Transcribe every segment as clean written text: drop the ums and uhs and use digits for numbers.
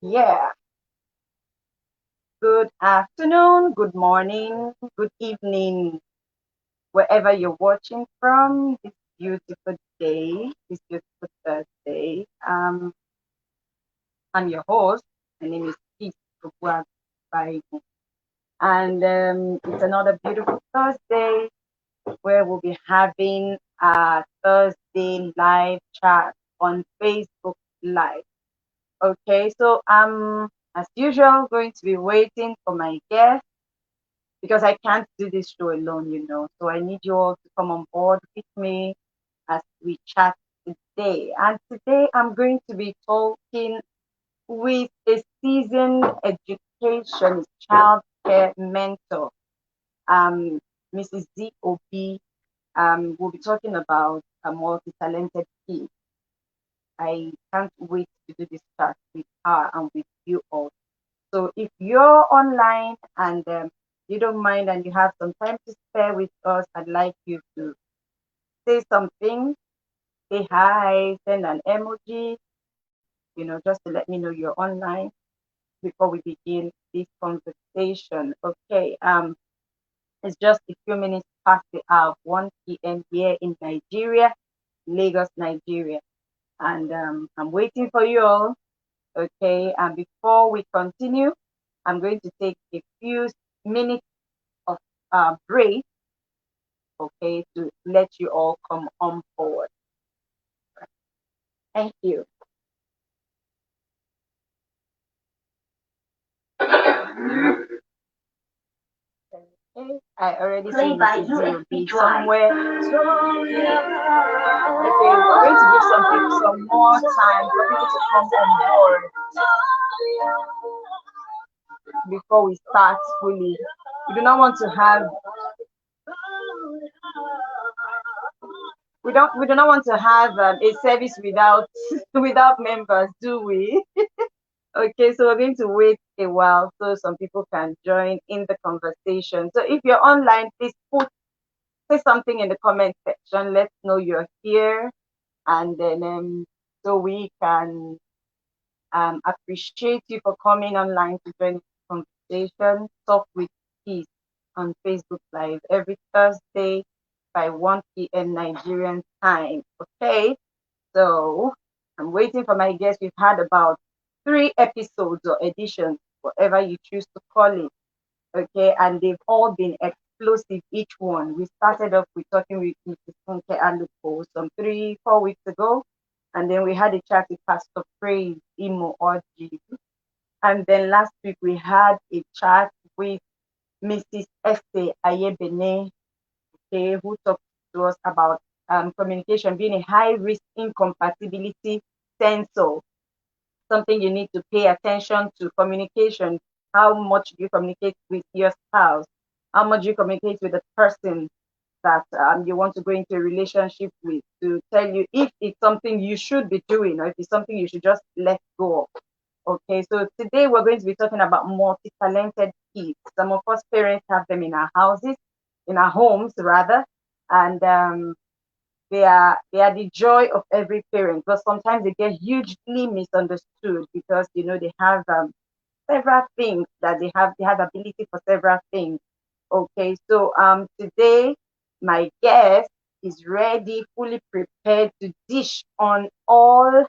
Yeah. Good afternoon, good morning, good evening, wherever you're watching from this beautiful day, this beautiful Thursday. I'm your host. My name is Peace Bible. And it's another beautiful Thursday where we'll be having a Thursday live chat on Facebook Live. Okay, so I'm as usual going to be waiting for my guest because I can't do this show alone. So I need you all to come on board with me as we chat today. And today I'm going to be talking with a seasoned education child care mentor, um, Mrs. Zee Obi. We'll be talking about a multi-talented kid. I can't wait to do this chat with her and with you all. So if you're online and you don't mind and you have some time to spare with us, I'd like you to say something, say hi, send an emoji, just to let me know you're online before we begin this conversation. Okay, it's just a few minutes past the hour of 1 p.m. here in Nigeria, Lagos, Nigeria. And I'm waiting for you all. Okay, and before we continue, I'm going to take a few minutes of break, okay, to let you all come on board. Thank you. Okay, I already see Mrs. Zee somewhere. Okay, we're going to give some people some more time for people to come on board before we start fully. We do not want to have we do not want to have a service without without members, do we? Okay, so we're going to wait a while so some people can join in the conversation. So if you're online, please say something in the comment section. Let's know you're here, and then so we can appreciate you for coming online to join the conversation. Talk with Peace on Facebook Live every Thursday by 1 p.m. Nigerian time. Okay, so I'm waiting for my guest. We've had about 3 episodes or editions, whatever you choose to call it. Okay, and they've all been explosive, each one. We started off with talking with Mrs. Funke Aluko some 3, 4 weeks ago. And then we had a chat with Pastor Praise Imo Orji. And then last week we had a chat with Mrs. Esther Ayebene, okay, who talked to us about communication being a high risk incompatibility sensor, something you need to pay attention to. Communication, how much do you communicate with your spouse, how much you communicate with the person that you want to go into a relationship with, to tell you if it's something you should be doing or if it's something you should just let go of. Okay, so today we're going to be talking about multi-talented kids. Some of us parents have them in our houses, in our homes rather, and they are the joy of every parent, but sometimes they get hugely misunderstood because they have several things that they have ability for several things. Okay, so today my guest is ready, fully prepared to dish on all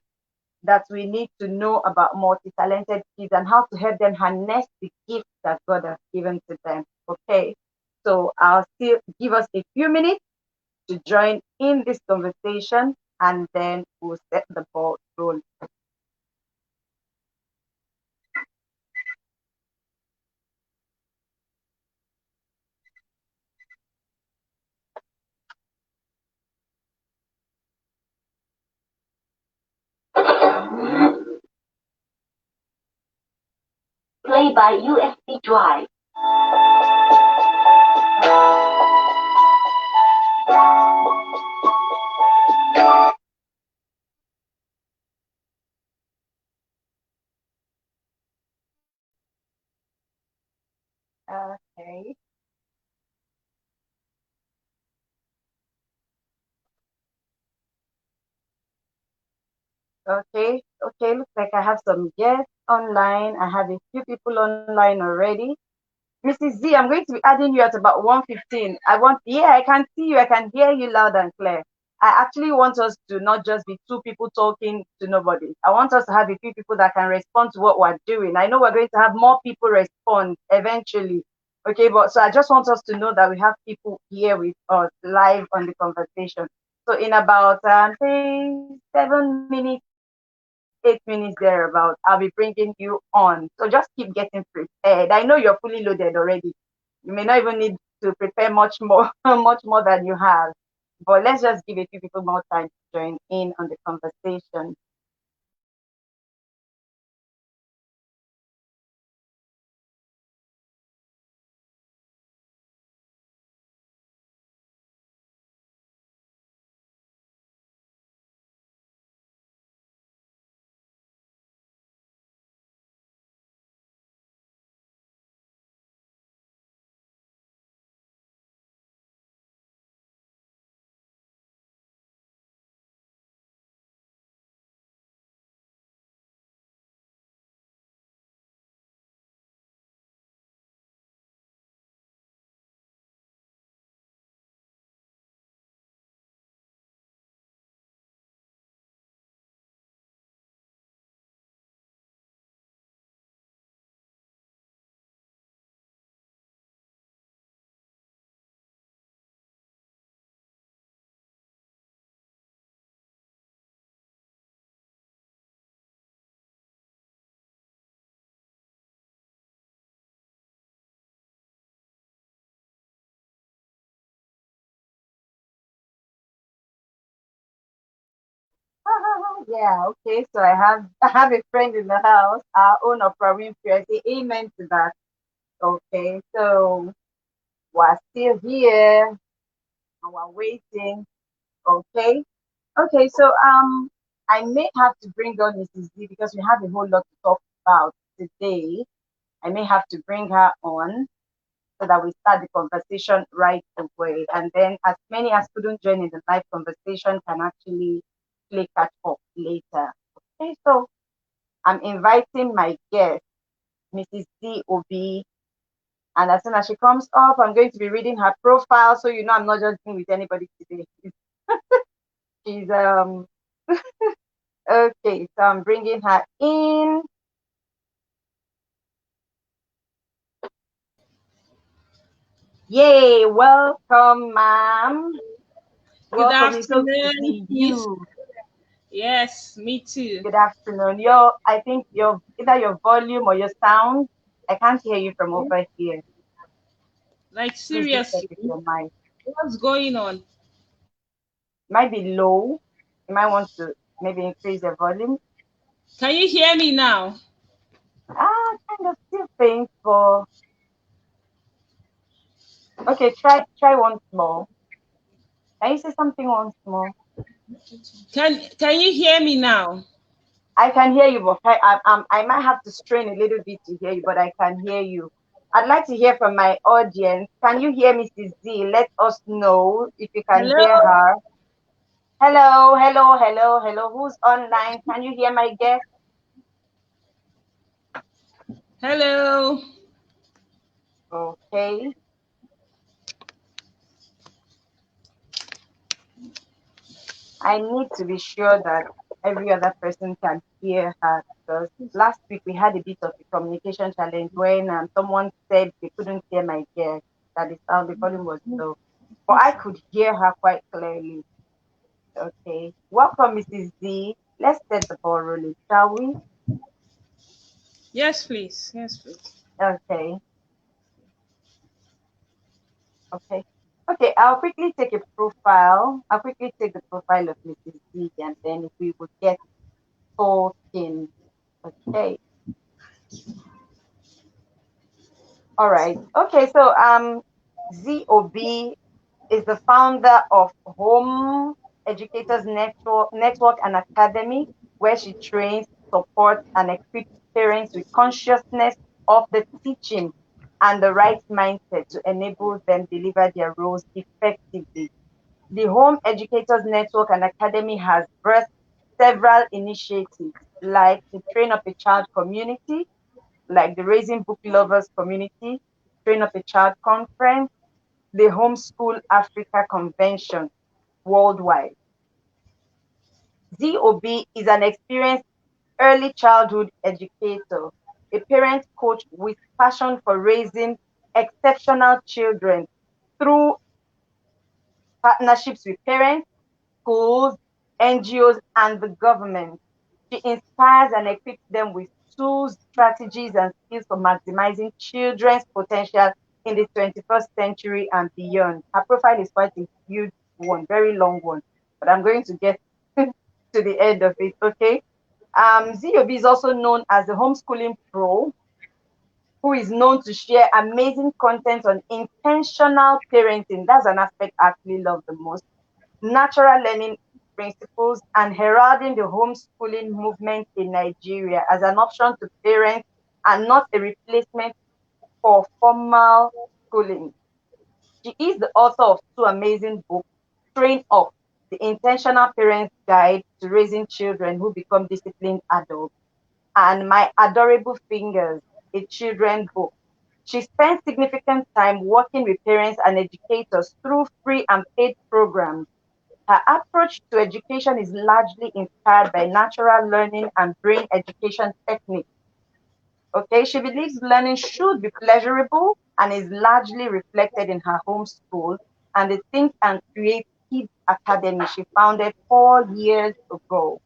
that we need to know about multi-talented kids and how to help them harness the gift that God has given to them. Okay, so I'll still give us a few minutes to join in this conversation, and then we'll set the ball rolling. Play by USB drive. Okay. Okay. Okay, looks like I have some guests online. I have a few people online already. Mrs. Z, I'm going to be adding you at about 1:15. Yeah, I can see you. I can hear you loud and clear. I actually want us to not just be two people talking to nobody. I want us to have a few people that can respond to what we're doing. I know we're going to have more people respond eventually. Okay, but so I just want us to know that we have people here with us live on the conversation. So in about say 7 minutes, 8 minutes thereabout, I'll be bringing you on. So just keep getting prepared. I know you're fully loaded already. You may not even need to prepare much more, much more than you have. But let's just give a few people more time to join in on the conversation. Yeah, okay. So I have a friend in the house, our own Oprah Winfrey. I say amen to that. Okay, so we're still here and we're waiting. Okay. Okay, so I may have to bring on Mrs. Z because we have a whole lot to talk about today. I may have to bring her on so that we start the conversation right away. And then as many as couldn't join in the live conversation can actually play catch up later. Okay, so I'm inviting my guest, Mrs. Zee Obi. And as soon as she comes up, I'm going to be reading her profile. So you know I'm not just dealing with anybody today. She's okay, so I'm bringing her in. Yay, welcome, ma'am. Good Welcome. It's so good to afternoon, see Miss. you. Yes, me too. Good afternoon. I think your either your volume or your sound, I can't hear you from over here. Like Please do check seriously, with your mic. what's going on? Might be low. You might want to maybe increase the volume. Can you hear me now? Kind of still faint, but okay. Try once more. Can you say something once more? Can you hear me now? I can hear you, but I might have to strain a little bit to hear you, but I can hear you. I'd like to hear from my audience. Can you hear Mrs. Z? Let us know if you can Hello, hear her. Hello, hello, hello, hello. Who's online? Can you hear my guest? hello. Okay. I need to be sure that every other person can hear her because last week we had a bit of a communication challenge when someone said they couldn't hear my guest, that the sound, the volume was low. But I could hear her quite clearly. Okay. Welcome, Mrs. Z. Let's set the ball rolling, shall we? Yes, please. Yes, please. Okay. Okay. Okay, I'll quickly take a profile. I'll quickly take the profile of Mrs. Z and then we would get talking. Okay. All right. Okay, so Zee Obi is the founder of Home Educators Network and Academy, where she trains, supports, and equips parents with consciousness of the teaching and the right mindset to enable them deliver their roles effectively. The Home Educators Network and Academy has birthed several initiatives like the Train Up a Child community, like the Raising Book Lovers community, Train Up a Child conference, the Homeschool Africa convention worldwide. Zee Obi is an experienced early childhood educator, a parent coach with passion for raising exceptional children through partnerships with parents, schools, NGOs, and the government. She inspires and equips them with tools, strategies, and skills for maximizing children's potential in the 21st century and beyond. Her profile is quite a huge one, very long one, but I'm going to get to the end of it, okay? Zee Obi is also known as the homeschooling pro, who is known to share amazing content on intentional parenting. That's an aspect I actually love the most. Natural learning principles and heralding the homeschooling movement in Nigeria as an option to parents and not a replacement for formal schooling. She is the author of two amazing books, Train Up, The Intentional Parent's Guide to Raising Children Who Become Disciplined Adults, and My Adorable Fingers, a children's book. She spends significant time working with parents and educators through free and paid programs. Her approach to education is largely inspired by natural learning and brain education techniques. Okay, she believes learning should be pleasurable and is largely reflected in her home school and the Think and Create Kids Academy she founded 4 years ago,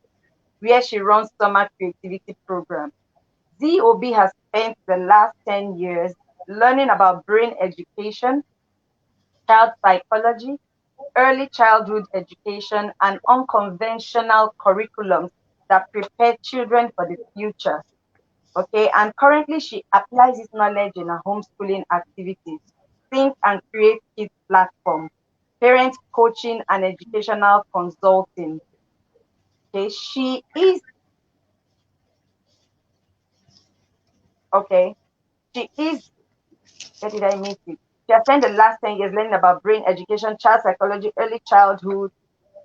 where she runs summer creativity programs. ZOB has spent the last 10 years learning about brain education, child psychology, early childhood education, and unconventional curriculums that prepare children for the future. Okay, and currently she applies this knowledge in her homeschooling activities, Think and Create Kids platform, parent coaching and educational consulting. Okay, okay, she is, where did I miss it? She has spent the last 10 years learning about brain education, child psychology, early childhood,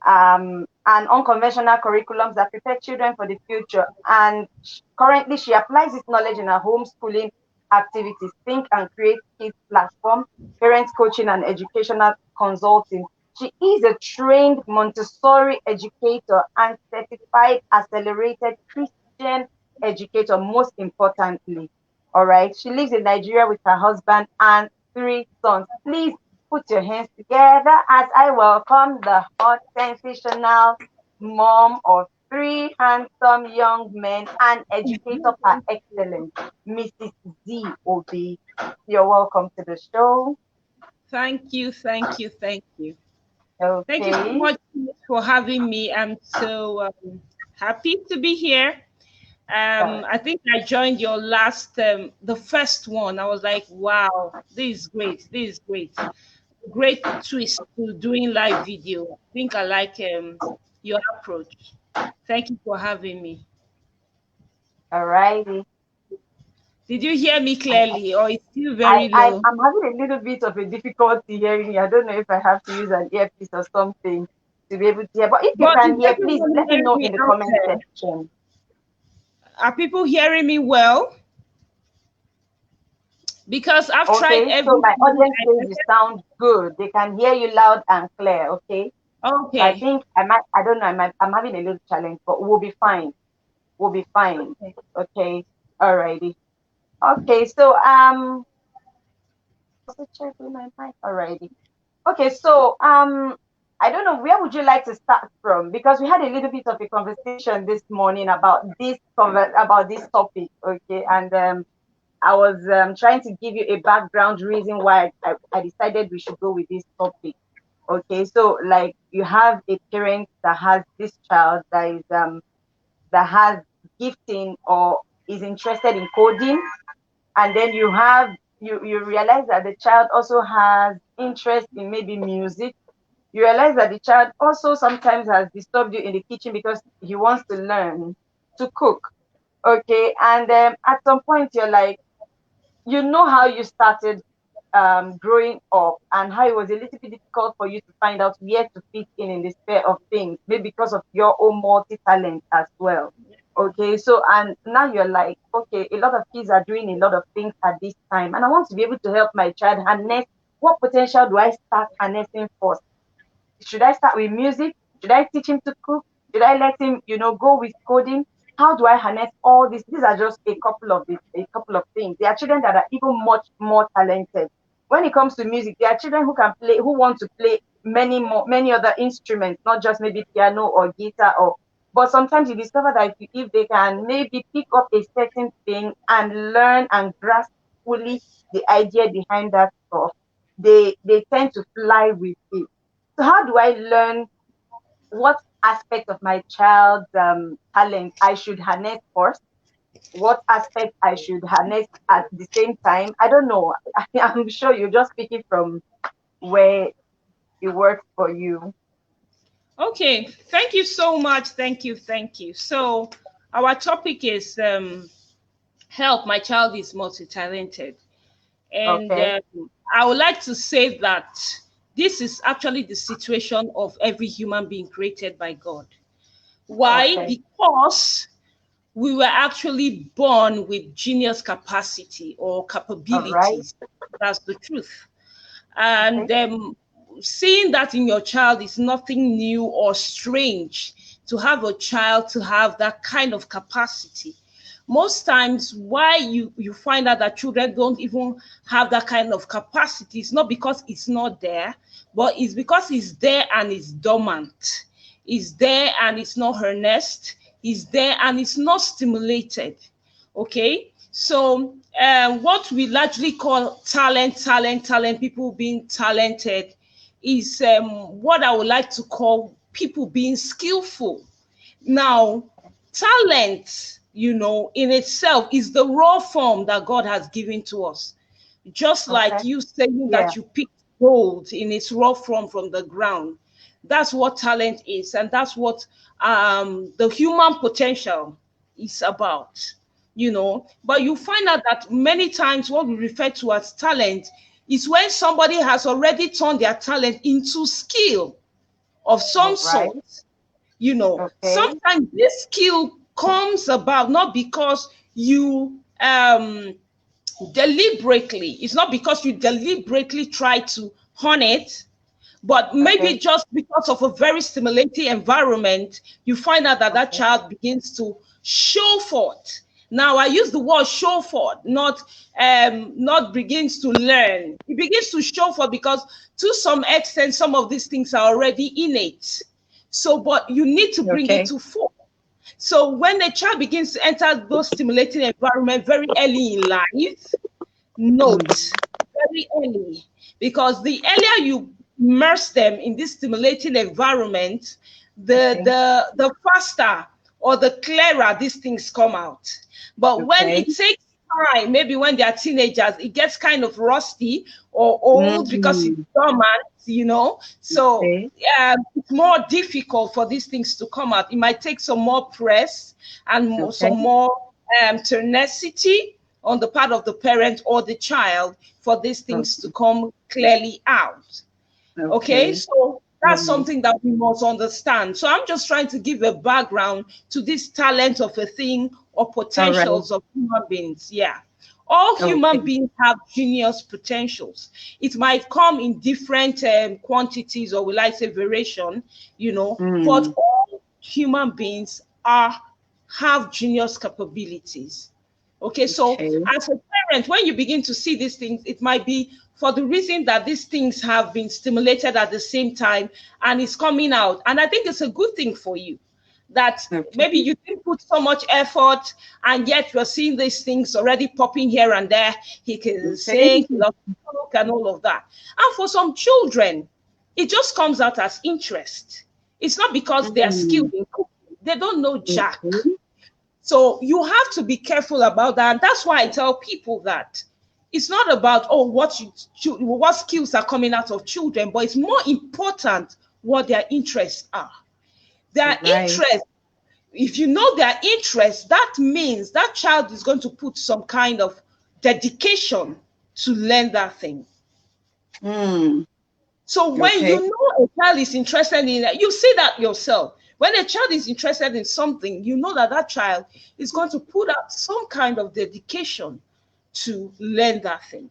and unconventional curriculums that prepare children for the future. And currently, she applies this knowledge in her homeschooling activities, Think and Create Kids platform, parent coaching, and educational consulting. She is a trained Montessori educator and certified accelerated Christian educator, most importantly. All right. She lives in Nigeria with her husband and three sons. Please put your hands together as I welcome the hot, sensational mom of three handsome young men and educator par excellence, Mrs. Zee Obi. You're welcome to the show. Thank you, thank you, thank you. Thank you so Okay. much for having me. I'm so happy to be here. Uh, I think I joined your last, the first one. I was like, wow, this is great. This is great. Great twist to doing live video. I think I like your approach. Thank you for having me. all righty. Did you hear me clearly, or it's still I, very I, low? I'm having a little bit of a difficulty hearing you. I don't know if I have to use an earpiece or something to be able to hear. But if you But is can hear, please everyone let me hearing know me in the out comment there? section. Are people hearing me well? Because I've tried Okay, so my everything. audience says you sound good. They can hear you loud and clear. Okay, so I Okay. think I don't know, I'm having a little challenge, but we'll be fine. We'll be fine. Okay. Okay, alrighty. Okay, so also check with my mic. Alrighty. Okay, so I don't know, where would you like to start from? Because we had a little bit of a conversation this morning about about this topic. Okay, and I was trying to give you a background reason why I decided we should go with this topic. Okay, so like you have a parent that has this child that has gifting or is interested in coding, and then you realize that the child also has interest in maybe music. You realize that the child also sometimes has disturbed you in the kitchen because he wants to learn to cook. Okay, and at some point you're like, you know how you started growing up and how it was a little bit difficult for you to find out where to fit in the sphere of things, maybe because of your own multi talent as well. Okay, so and now you're like, okay, a lot of kids are doing a lot of things at this time, and I want to be able to help my child harness. What potential do I start harnessing first? Should I start with music? Should I teach him to cook? Should I let him, go with coding? How do I harness all this? These are just a couple of things. There are children that are even much more talented. When it comes to music, there are children who can play, who want to play many other instruments, not just maybe piano or guitar or. But sometimes you discover that if they can maybe pick up a certain thing and learn and grasp fully the idea behind that stuff, they tend to fly with it. So how do I learn what aspect of my child's talent I should harness first? What aspect I should harness at the same time? I don't know. I'm sure you're just speaking from where it works for you. Okay, thank you so much. Thank you, thank you. So our topic is help. My child is multi-talented, and Okay. I would like to say that this is actually the situation of every human being created by God. Why? Okay. Because we were actually born with genius capacity or All right. capabilities. That's the truth. Okay. And seeing that in your child is nothing new or strange to have a child to have that kind of capacity. Most times why you find out that children don't even have that kind of capacity is not because it's not there, but it's because it's there and it's dormant. It's there and it's not harnessed. It's there and it's not stimulated. Okay, so what we largely call talent, people being talented, is what I would like to call people being skillful. Now, talent, in itself is the raw form that God has given to us. Just like Okay. you saying Yeah. that you picked gold in its raw form from the ground. That's what talent is, and that's what the human potential is about. But you find out that many times what we refer to as talent is when somebody has already turned their talent into skill of some All right. sort. Okay. Sometimes this skill comes about not because you deliberately, it's not because you deliberately try to hone it, but maybe Okay. just because of a very stimulating environment, you find out that that Okay. child begins to show forth. Now I use the word show forth, not begins to learn. It begins to show forth because to some extent some of these things are already innate. So, but you need to bring it Okay. to forth. So when a child begins to enter those stimulating environment very early in life, Mm. note very early, because the earlier you immerse them in this stimulating environment, Okay. the faster or the clearer these things come out. But when Okay. it takes time, maybe when they are teenagers, it gets kind of rusty or old because it's Mm. dormant. So Okay. it's more difficult for these things to come out. It might take some more press and Okay. some more tenacity on the part of the parent or the child for these things to Okay. come clearly out. Okay, Okay. so that's Mm. something that we must understand. So I'm just trying to give a background to this talent of a thing or All right. potentials of human beings. Yeah. All human Okay. beings have genius potentials. It might come in different quantities, or will I say variation, but Mm. all human beings have genius capabilities. Okay, so Okay. as a parent, when you begin to see these things, it might be for the reason that these things have been stimulated at the same time and it's coming out. And I think it's a good thing for you that maybe Okay. you didn't put so much effort and yet you're seeing these things already popping here and there. He can Okay. sing, he loves to cook, and all of that. And for some children, it just comes out as interest. It's not because they are Mm. skilled in cooking, they don't know jack. Okay. So you have to be careful about that. And that's why I tell people that it's not about, oh, what skills are coming out of children, but it's more important what their interests are. Their Right. interests, if you know their interests, that means that child is going to put some kind of dedication to learn that thing. Mm. So when Okay. you know a child is interested in it, you see that yourself. When a child is interested in something, you know that that child is going to put out some kind of dedication to learn that thing.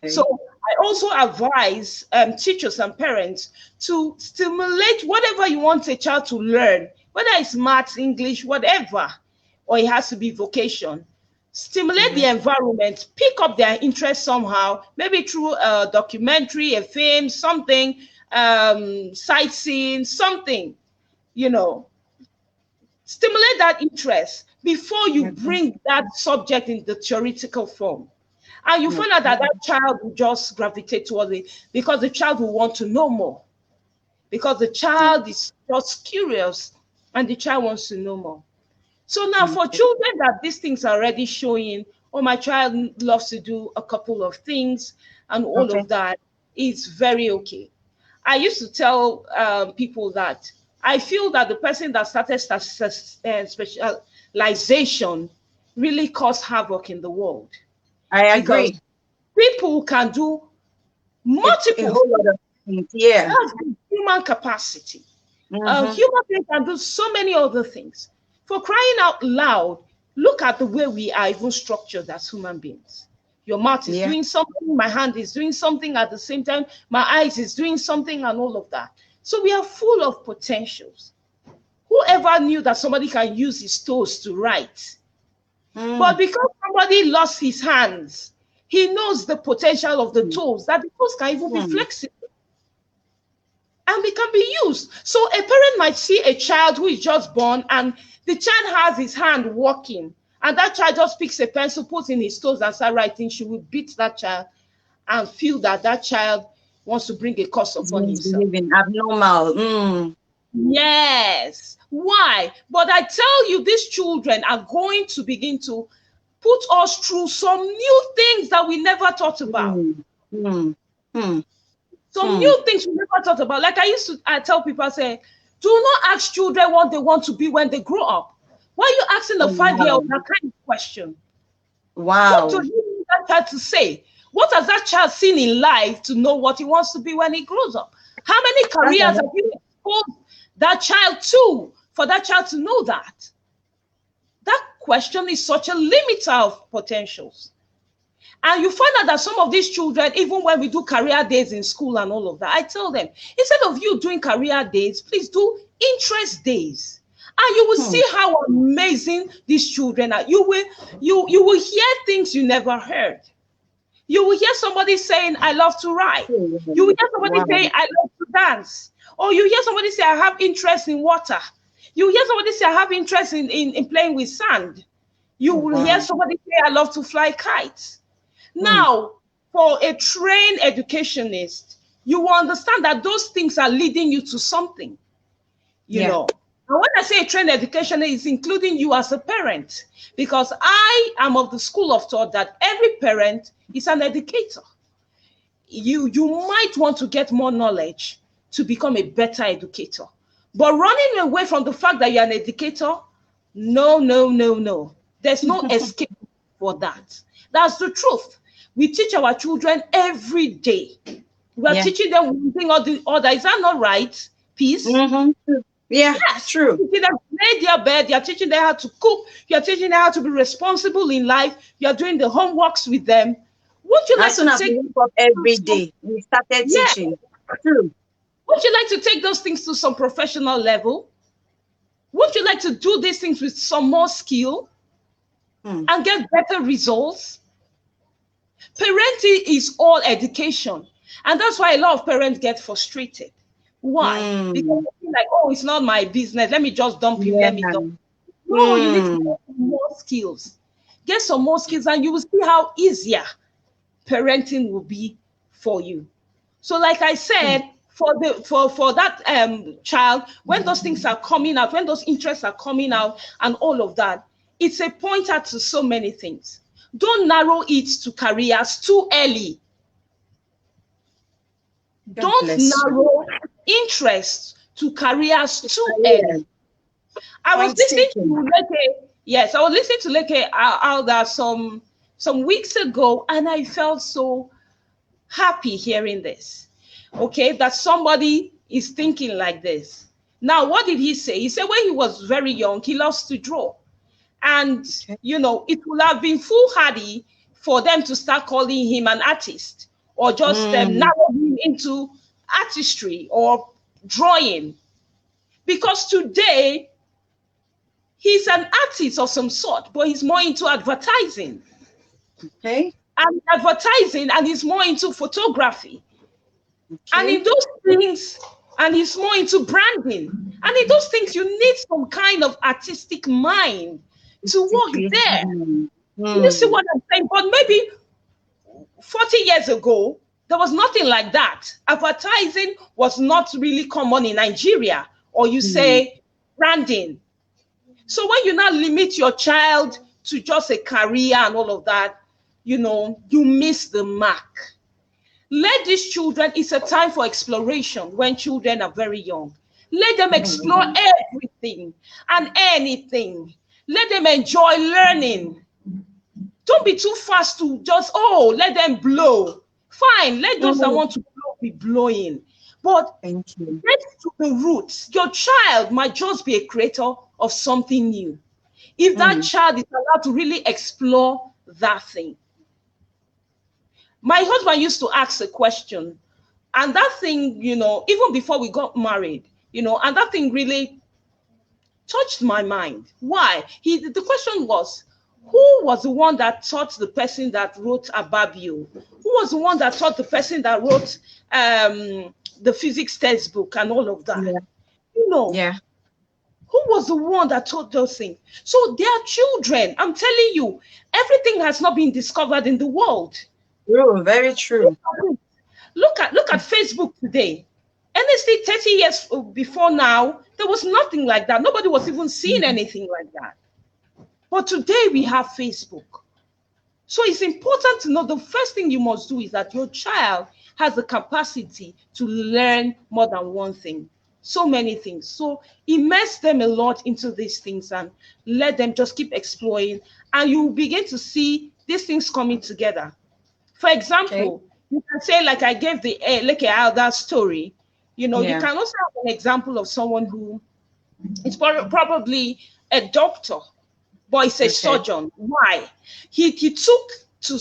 So Okay. I also advise teachers and parents to stimulate whatever you want a child to learn, whether it's maths, English, whatever, or it has to be vocation. Stimulate the Yeah. environment, pick up their interest somehow, maybe through a documentary, a film, something, sightseeing, something, you know, stimulate that interest before you Okay. bring that subject in the theoretical form. And you find out that Okay. that child will just gravitate towards it because the child will want to know more, because the Yeah. child is just curious and the child wants to know more. So now for Okay. children that these things are already showing, oh, my child loves to do a couple of things and all Okay. of that, it's very okay. I used to tell people that I feel that the person that started specialization really caused havoc in the world, I because agree. people can do A multiple whole things. lot of things. Yeah. That's the human capacity. A Mm-hmm. human being can do so many other things. For crying out loud, look at the way we are even structured as human beings. Your mouth is Yeah. doing something, my hand is doing something at the same time, my eyes is doing something, and all of that. So we are full of potentials. Whoever knew that somebody can use his toes to write? But Mm. because somebody lost his hands, he knows the potential of the Mm. toes, that the toes can even be Mm. flexible and they can be used. So a parent might see a child who is just born and the child has his hand walking, and that child just picks a pencil, puts in his toes, and start writing. She will beat that child and feel that that child wants to bring a curse It's upon himself. misbehaving abnormal. Mm. Yes. Why? But I tell you, these children are going to begin to put us through some new things that we never thought about. Mm. Mm. Mm. Some Mm. new things we never thought about. Like I tell people, I say, do not ask children what they want to be when they grow up. Why are you asking a Oh, 5 year wow. old that kind of question? What do Wow. you need that child to say? What has that child seen in life to know what he wants to be when he grows up? How many That's careers have another. you exposed that child to for that child to know that? That question is such a limiter of potentials. And you find out that some of these children, even when we do career days in school and all of that, I tell them, instead of you doing career days, please do interest days. And you will Hmm. see how amazing these children are. You will hear things you never heard. You will hear somebody saying, I love to write. You will hear somebody Wow. saying, I love to dance. Or you hear somebody say, I have interest in water. You hear somebody say, I have interest in playing with sand. You will hear Wow. somebody say, I love to fly kites. Hmm. Now, for a trained educationist, you will understand that those things are leading you to something, you Yeah. know. And when I say a trained educationist, it's including you as a parent, because I am of the school of thought that every parent is an educator. You might want to get more knowledge to become a better educator. But running away from the fact that you're an educator, no, no, no, no. There's no escape for that. That's the truth. We teach our children every day. We are Yeah. teaching them one thing or the other. Is that not right? Peace? Mm-hmm. Yeah. Yes. True. Teaching them to lay their bed. You're teaching them how to cook. You're teaching them how to be responsible in life. You're doing the homeworks with them. Would you As like soon to as we take wake up every day, we started yeah. teaching. True. Would you like to take those things to some professional level? Would you like to do these things with some more skill Hmm. and get better results? Parenting is all education. And that's why a lot of parents get frustrated. Why? Because Hmm. they feel like, oh, it's not my business. Let me just dump him. Yeah. Let me dump. No, you need to Hmm. get some more skills. Get some more skills, and you will see how easier parenting will be for you. So, like I said, for that child, when those things are coming out, when those interests are coming out, and all of that, it's a pointer to so many things. Don't narrow it to careers too early. God Don't bless you. narrow interests to careers too Yeah. early. I was Point listening taken. to Leke. Yes, I was listening to Leke out there some weeks ago, and I felt so happy hearing this. Okay, that somebody is thinking like this. Now, what did he say? He said when he was very young, he loves to draw. And, Okay. it would have been foolhardy for them to start calling him an artist or just Mm. narrow him into artistry or drawing. Because today, he's an artist of some sort, but he's more into advertising. Okay. And he's more into photography. And Okay. in those things, and he's more into branding. And in those things, you need some kind of artistic mind to work Basically. there. Mm. You see Mm. what I'm saying? But maybe 40 years ago, there was nothing like that. Advertising was not really common in Nigeria, or you Mm. say branding. So when you now limit your child to just a career and all of that, you miss the mark. Let these children, it's a time for exploration when children are very young. Let them explore Mm. everything and anything. Let them enjoy learning. Don't be too fast to just, let them blow. Fine, let those that Mm. want to blow be blowing. But Thank you. get to the roots. Your child might just be a creator of something new. If that Mm. child is allowed to really explore that thing. My husband used to ask a question, and that thing, even before we got married, and that thing really touched my mind. Why? The question was, who was the one that taught the person that wrote Ababio? Who was the one that taught the person that wrote the physics textbook and all of that? Yeah. You know, Yeah. who was the one that taught those things? So they are children. I'm telling you, everything has not been discovered in the world. True. Very true. Look at Facebook today. Honestly, 30 years before now, there was nothing like that. Nobody was even seeing Mm. anything like that. But today we have Facebook. So it's important to know the first thing you must do is that your child has the capacity to learn more than one thing. So many things. So immerse them a lot into these things and let them just keep exploring. And you will begin to see these things coming together. For Okay. example, you can say, like I gave the like that story, you Yeah. can also have an example of someone who is probably a doctor, but it's a Okay. surgeon. Why? He took to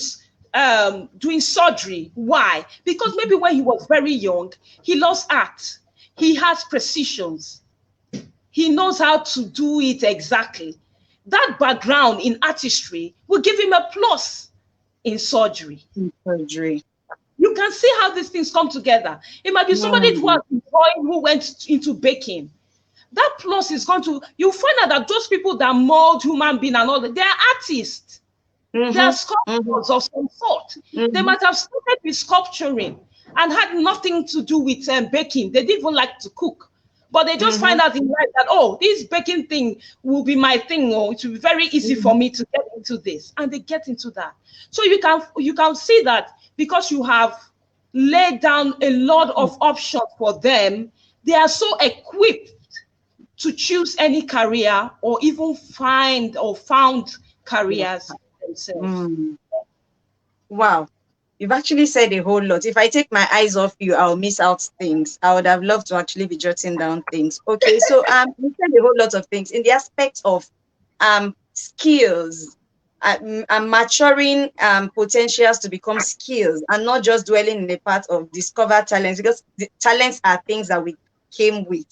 doing surgery. Why? Because maybe when he was very young, he lost art. He has precisions. He knows how to do it exactly. That background in artistry will give him a plus in surgery. Mm. Surgery. You can see how these things come together. It might be somebody who Mm. was drawing who went into baking. That plus is going to, you find out that those people that mold human being and all that, they are artists. They are Mm-hmm. Mm-hmm. sculptors of some sort. They Mm-hmm. might have started with sculpturing and had nothing to do with baking. They didn't even like to cook. But they just Mm-hmm. find out in life that, this baking thing will be my thing, or it will be very easy for Mm-hmm. me to get into this. And they get into that. So you can see that because you have laid down a lot of options for them, they are so equipped to choose any career or even find or found careers themselves. Mm. Wow. You've actually said a whole lot. If I take my eyes off you, I'll miss out things. I would have loved to actually be jotting down things. Okay, so you said a whole lot of things in the aspect of skills, and maturing potentials to become skills, and not just dwelling in the part of discover talents, because the talents are things that we came with,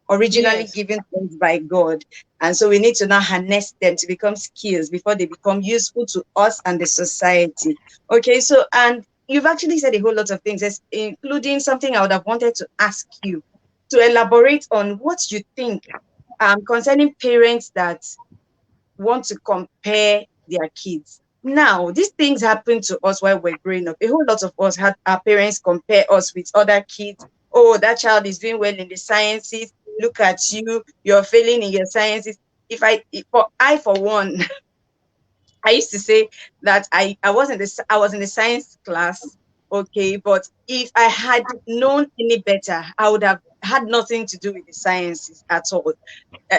originally Yes. given to us by God. And so we need to now harness them to become skills before they become useful to us and the society. Okay, so, and you've actually said a whole lot of things, including something I would have wanted to ask you to elaborate on what you think concerning parents that want to compare their kids. Now, these things happen to us while we're growing up. A whole lot of us had our parents compare us with other kids. Oh, that child is doing well in the sciences. Look at you, you're failing in your sciences. For one, I used to say that I was in the science class, okay, but if I had known any better, I would have had nothing to do with the sciences at all.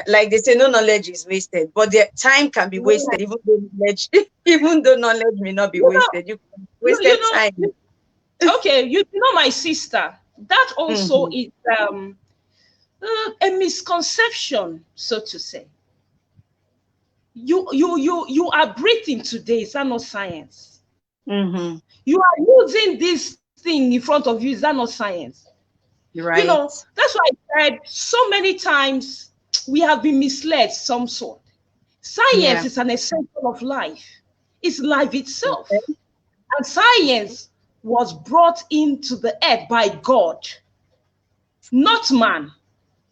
Like they say, no knowledge is wasted, but the time can be wasted, Yes. even though knowledge, even though knowledge may not be You know, wasted. You you, you wasted know, time. okay, you know my sister. That also Hmm. is a misconception, so to say. You are breathing today. Is that not science? Mm-hmm. You are using this thing in front of you. Is that not science? Right. That's why I said so many times we have been misled some sort. Science Yeah. is an essential of life. It's life itself. Okay. And science was brought into the earth by God, not man.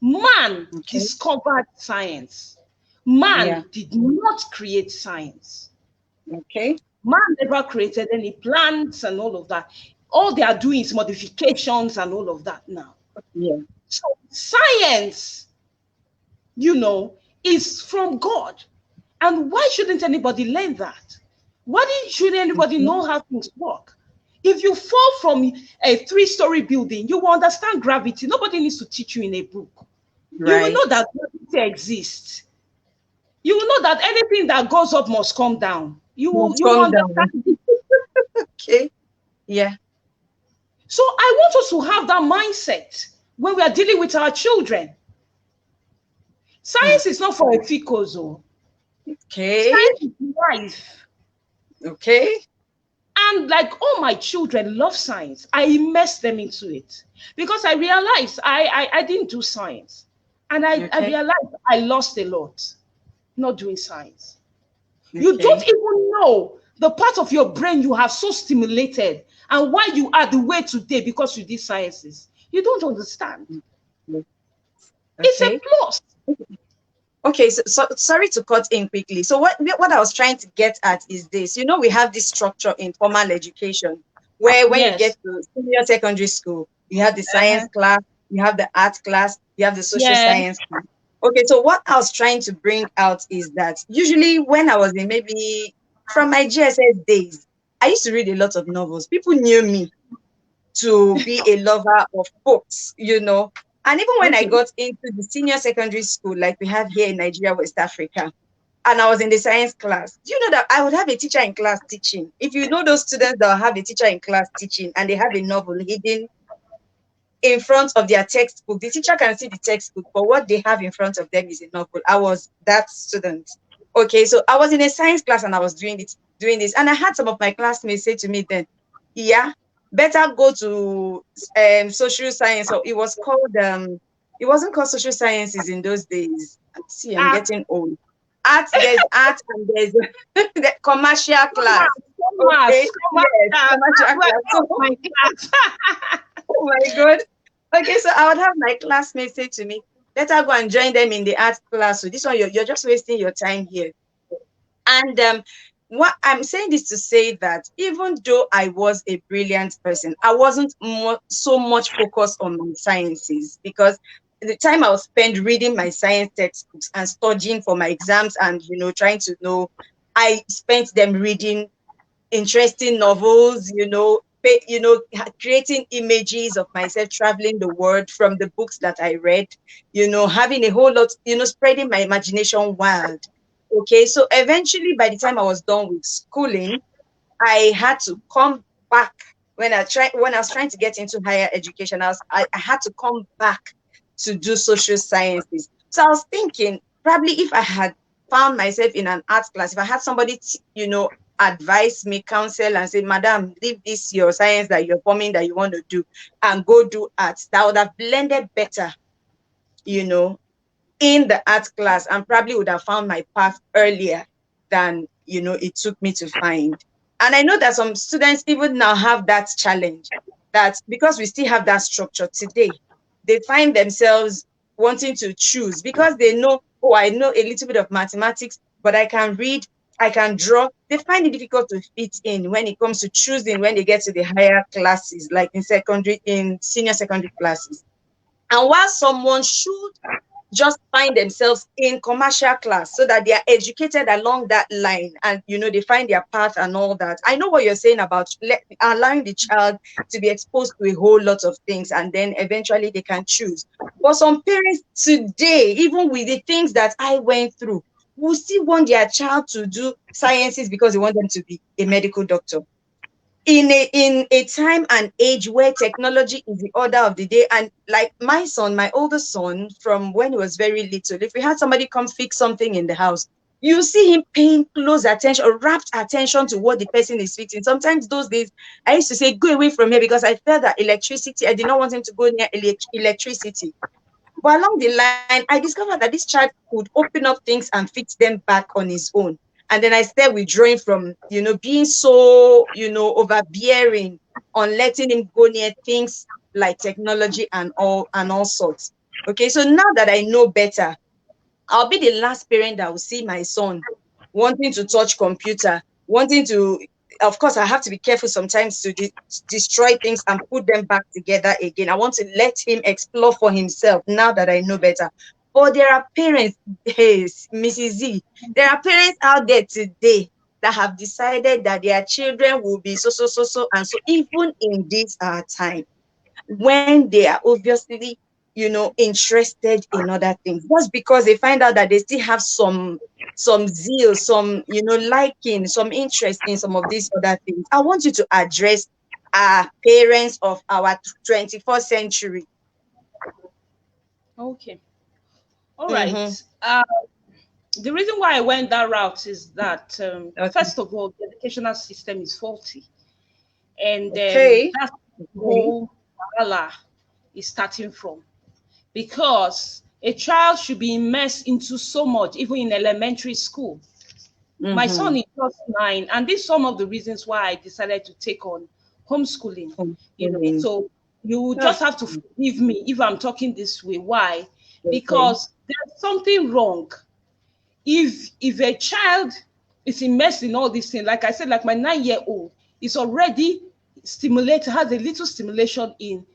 Man Okay. discovered science. Yeah. Man did not create science. Okay. Man never created any plants and all of that. All they are doing is modifications and all of that now. Yeah. So science, you know, is from God. And why shouldn't anybody learn that? Why should anybody Okay. know how things work? If you fall from a three-story building, you will understand gravity. Nobody needs to teach you in a book. You will Right. know that gravity exists. You will know that anything that goes up must come down. You will Must you will come understand down. it. Okay. Yeah. So I want us to have that mindset when we are dealing with our children. Hmm. Science is not for a ficozo. Okay. Science is life. Okay. And like all my children love science, I immerse them into it because I realized I didn't do science. And I Okay. realized I lost a lot not doing science. You don't Okay. even know the part of your brain you have so stimulated and why you are the way today because you did sciences. You don't understand. Mm. It's a Okay. plus. Okay, so sorry to cut in quickly. So what I was trying to get at is this. We have this structure in formal education where when you get Yes. to senior secondary school, you have the science Uh-huh. class, you have the art class, you have the social Yeah. science class. Okay, so what I was trying to bring out is that usually when I was in maybe from my GSS days, I used to read a lot of novels. People knew me to be a lover of books. And even when I Okay. got into the senior secondary school, like we have here in Nigeria, West Africa, and I was in the science class, do you know that I would have a teacher in class teaching? If you know those students that have a teacher in class teaching and they have a novel hidden in front of their textbook, the teacher can see the textbook, but what they have in front of them is a novel. I was that student. Okay, so I was in a science class and I was doing this, and I had some of my classmates say to me then, "Yeah, better go to social science." Or it wasn't called social sciences in those days. See, I'm Ah, getting old. Art, there's art, and there's the commercial class. commerce, Okay, yes, commerce. commercial Well, class. that's So my class. oh my God. Okay, so I would have my classmates say to me, better go and join them in the art class. So this one, you're just wasting your time here. And what I'm saying this to say that even though I was a brilliant person, I wasn't so much focused on my sciences because the time I was spent reading my science textbooks and studying for my exams and trying to know, I spent them reading interesting novels, creating images of myself traveling the world from the books that I read, having a whole lot, spreading my imagination wild. Okay, so eventually, by the time I was done with schooling, I had to come back when I was trying to get into higher education. I had to come back to do social sciences. So I was thinking probably if I had found myself in an art class, if I had somebody advise me, counsel, and say, "Madam, leave this your science that you're forming that you want to do and go do arts," that would have blended better, you know, in the art class and probably would have found my path earlier than it took me to find. And I know that some students even now have that challenge, that because we still have that structure today, they find themselves wanting to choose because they know, oh, I know a little bit of mathematics, but I can read, I can draw. They find it difficult to fit in when it comes to choosing when they get to the higher classes, like in senior secondary classes. And while someone should just find themselves in commercial class so that they are educated along that line and they find their path and all that. I know what you're saying about allowing the child to be exposed to a whole lot of things and then eventually they can choose. But some parents today, even with the things that I went through, will still want their child to do sciences because they want them to be a medical doctor. in a time and age where technology is the order of the day, and like my son, my oldest son, from when he was very little, if we had somebody come fix something in the house, you see him paying close attention or rapt attention to what the person is fixing. Sometimes those days I used to say, go away from here, because I felt that electricity, I did not want him to go near electricity. But along the line, I discovered that this child could open up things and fix them back on his own. And then I started withdrawing from, being so, overbearing on letting him go near things like technology and all sorts. Okay, so now that I know better, I'll be the last parent that will see my son wanting to touch computer, wanting to. Of course, I have to be careful sometimes to destroy things and put them back together again. I want to let him explore for himself now that I know better. But there are parents, hey, Mrs. Z, there are parents out there today that have decided that their children will be so, and so, even in this time when they are obviously, interested in other things, just because they find out that they still have some zeal, some, liking, some interest in some of these other things. I want you to address parents of our 21st century. Okay. All Mm-hmm. right. The reason why I went that route is that, Okay. first of all, the educational system is faulty. And Okay. that's the Okay. whole wahala is starting from. Because a child should be immersed into so much, even in elementary school. My Mm-hmm. son is just 9, and this is some of the reasons why I decided to take on homeschooling. Homeschooling. So you just That's have to forgive me if I'm talking this way. Why? okay. Because there's something wrong. If a child is immersed in all these things, like I said, like my 9-year-old is already stimulated, has a little stimulation in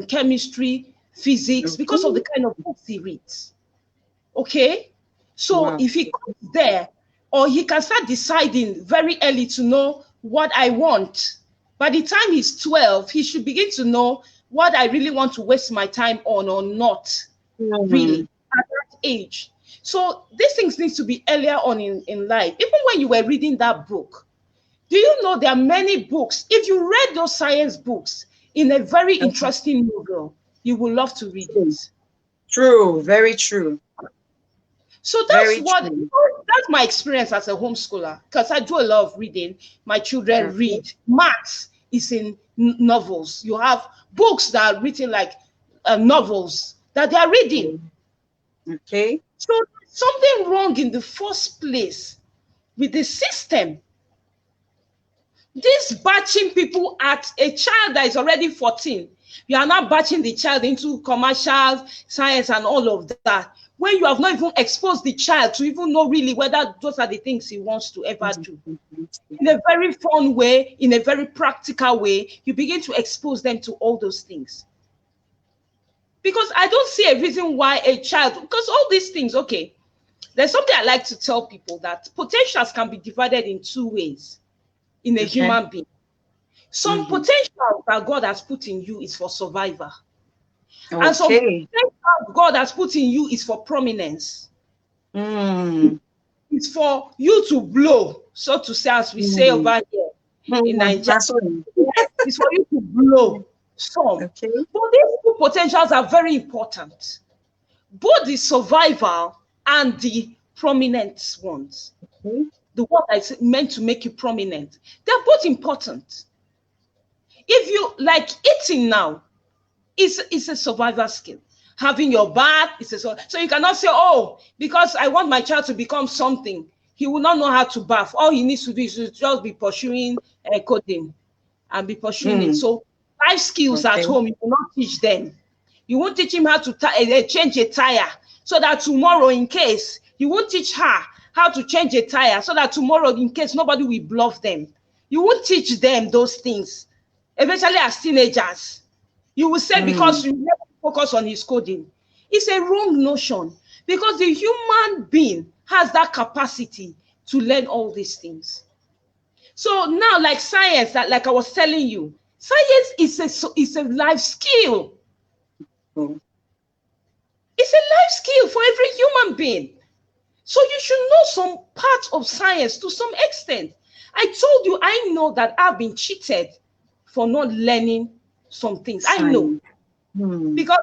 chemistry, physics, because of Okay. the kind of books he reads. Okay? So Wow. if he comes there, or he can start deciding very early to know what I want. By the time he's 12, he should begin to know what I really want to waste my time on or not, Hmm. really, at that age. So these things need to be earlier on in life. Even when you were reading that book, do you know there are many books? If you read those science books in a very Okay. interesting novel, you will love to read True. it. True. Very true. So that's Very what, true. that's my experience as a homeschooler, because I do a lot of reading. My children Okay. read. Maths is in novels. You have books that are written like novels that they are reading. Okay. So something wrong in the first place with the system. This batching people at a child that is already 14, you are now batching the child into commercial science and all of that, when you have not even exposed the child to even know really whether those are the things he wants to ever do. In a very fun way, in a very practical way, you begin to expose them to all those things. Because I don't see a reason why a child, because all these things, okay, there's something I like to tell people, that potentials can be divided in two ways in a Okay. human being. Some Mm-hmm. potential that God has put in you is for survival. And some Okay. potential God has put in you is for prominence. Mm. It's for you to blow, so to say, as we say Mm. over here in Mm. Nigeria. That's one. It's for you to blow some. Okay. But these two potentials are very important. Both the survival and the prominent ones. Okay. The one that's meant to make you prominent. They're both important. If you like eating now, it's a survival skill. Having your bath is a so you cannot say, oh, because I want my child to become something, he will not know how to bath. All he needs to do is to just be pursuing coding and be pursuing it. Mm. So life skills at Okay. home, you will not teach them. You won't teach him how to change a tire, so that tomorrow, in case, you won't teach her how to change a tire, so that tomorrow, in case, nobody will bluff them. You won't teach them those things, eventually as teenagers. You will say because Mm. you never focus on his coding. It's a wrong notion, because the human being has that capacity to learn all these things. So now, like science, that like I was telling you, science is a life skill. Oh. It's a life skill for every human being. So you should know some part of science to some extent. I told you, I know that I've been cheated for not learning some things. I know. Fine. Because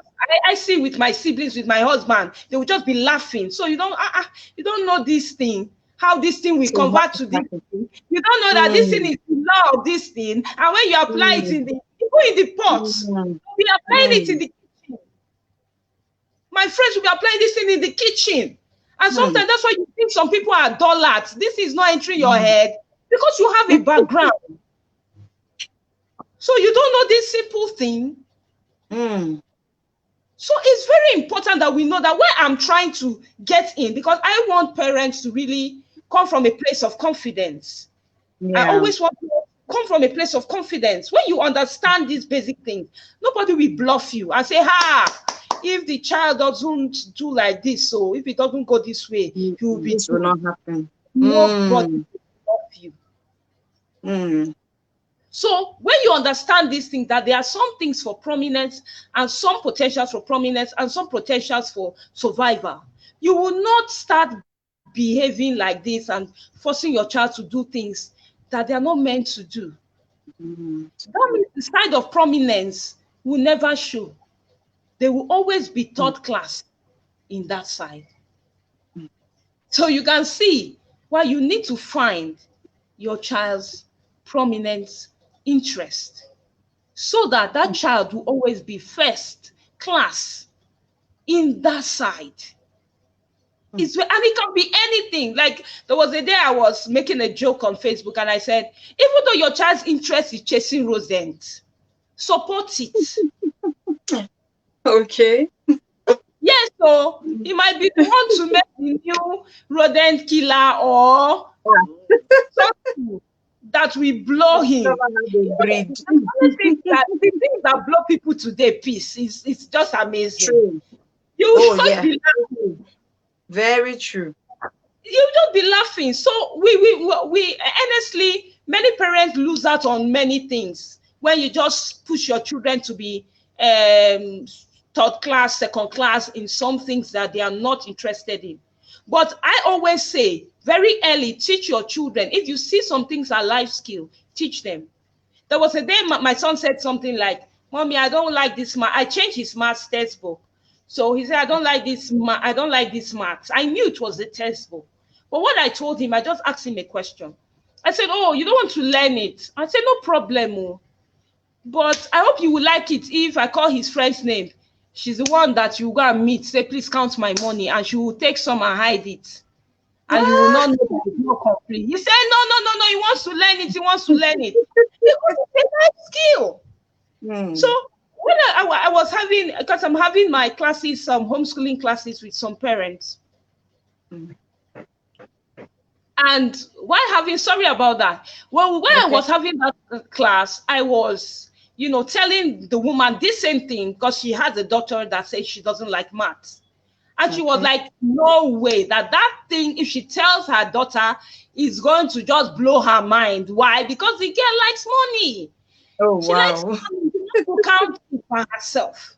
I see with my siblings, with my husband, they will just be laughing. So you don't know this thing, how this thing will So what convert is to this happening? thing. You don't know that this thing is the law of this thing. And when you apply it Mm, in the pots, mm, we applying it in mm, the kitchen. My friends will be applying this thing in the kitchen. And mm, sometimes that's why you think some people are dull at. This is not entering your mm. head because you have a background. So you don't know this simple thing. Mm, So it's very important that we know that where I'm trying to get in, because I want parents to really come from a place of confidence. I yeah. always want to come from a place of confidence. When you understand these basic things, nobody will bluff you and say, ha, if the child doesn't do like this, so if it doesn't go this way, he will be This will doing. not happen. Nobody Mm, will bluff you. mm, So when you understand these things, that there are some things for prominence and some potentials for prominence and some potentials for survival, you will not start behaving like this and forcing your child to do things that they are not meant to do. mm, That means the side of prominence will never show. They will always be mm, third class in that side. mm, So you can see why you need to find your child's prominent interest, so that that mm, child will always be first class in that side. mm. And it can be anything. Like there was a day I was making a joke on Facebook and I said, even though your child's interest is chasing rodents, support it. Okay. Yes, so Mm. he might be the one to make the new rodent killer or Ah, something that will blow never him. had a You know, breed. the things that blow people today, peace, is it's just amazing. True. You will Oh, just yeah. be laughing. Very true. You just be laughing. So we honestly, many parents lose out on many things when you just push your children to be third class, second class in some things that they are not interested in. But I always say very early, teach your children. If you see some things are life skill, teach them. There was a day my son said something like, "Mommy, I don't like this math." I changed his math textbook. So he said, "I don't like this I don't like this math." I knew it was the textbook. But what I told him, I just asked him a question. I said, "Oh, you don't want to learn it?" I said, "No problem. Oh. But I hope you will like it if I call his friend's name. She's the one that you go and meet. Say, please count my money." And she will take some and hide it. And you will Ah, not know that it's not complete. He said, no, no, no, no. He wants to learn it. He wants to learn it. Because it's a life skill. So mm, when I was having, because I'm having my classes, some homeschooling classes with some parents. mm. And while having, sorry about that. Well, when I Okay. was having that class, I was, telling the woman this same thing because she has a daughter that says she doesn't like maths. And she was Okay. like, no way that thing, if she tells her daughter, is going to just blow her mind. Why? Because the girl likes money. Oh, She likes wow. money. She wants to count it for herself.